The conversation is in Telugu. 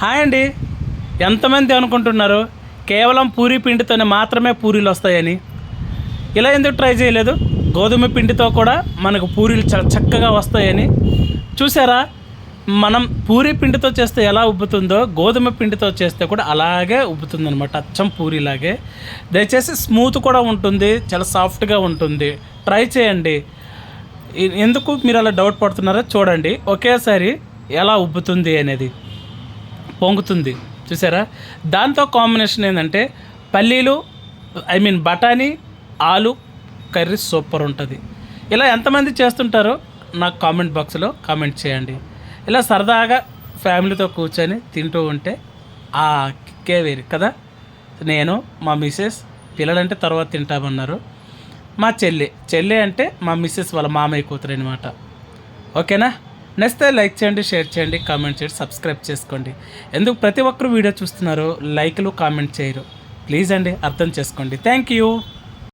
హాయ్ అండి. ఎంతమంది అనుకుంటున్నారు కేవలం పూరీ పిండితోనే మాత్రమే పూరీలు వస్తాయని? ఇలా ఎందుకు ట్రై చేయలేదు? గోధుమ పిండితో కూడా మనకు పూరీలు చాలా చక్కగా వస్తాయని చూసారా? మనం పూరీ పిండితో చేస్తే ఎలా ఉబ్బుతుందో గోధుమ పిండితో చేస్తే కూడా అలాగే ఉబ్బుతుందనమాట, అచ్చం పూరీలాగే. దయచేసి స్మూత్ కూడా ఉంటుంది, చాలా సాఫ్ట్గా ఉంటుంది. ట్రై చేయండి. ఎందుకు మీరు అలా డౌట్ పడుతున్నారో చూడండి. ఒకేసారి ఎలా ఉబ్బుతుంది అనేది, పొంగుతుంది చూసారా? దాంతో కాంబినేషన్ ఏంటంటే పల్లీలు, బఠానీ ఆలు కర్రీ సూపర్ ఉంటుంది. ఇలా ఎంతమంది చేస్తుంటారో నాకు కామెంట్ బాక్స్లో కామెంట్ చేయండి. ఇలా సరదాగా ఫ్యామిలీతో కూర్చొని తింటూ ఉంటే ఆ కిక్కే వేరు కదా. నేను, మా మిస్సెస్, పిల్లలంటే తర్వాత తింటామన్నారు. మా చెల్లి అంటే మా మిస్సెస్ వాళ్ళ మామయ్య కూతురు అనమాట. ఓకేనా? నచ్చితే లైక్ చేయండి, షేర్ చేయండి, కామెంట్ చేయండి, సబ్స్క్రైబ్ చేసుకోండి. ఎందుకు ప్రతి ఒక్కరు వీడియో చూస్తున్నారు, లైక్లు కామెంట్ చేయరు? ప్లీజ్ అండి, అర్థం చేసుకోండి. Thank you.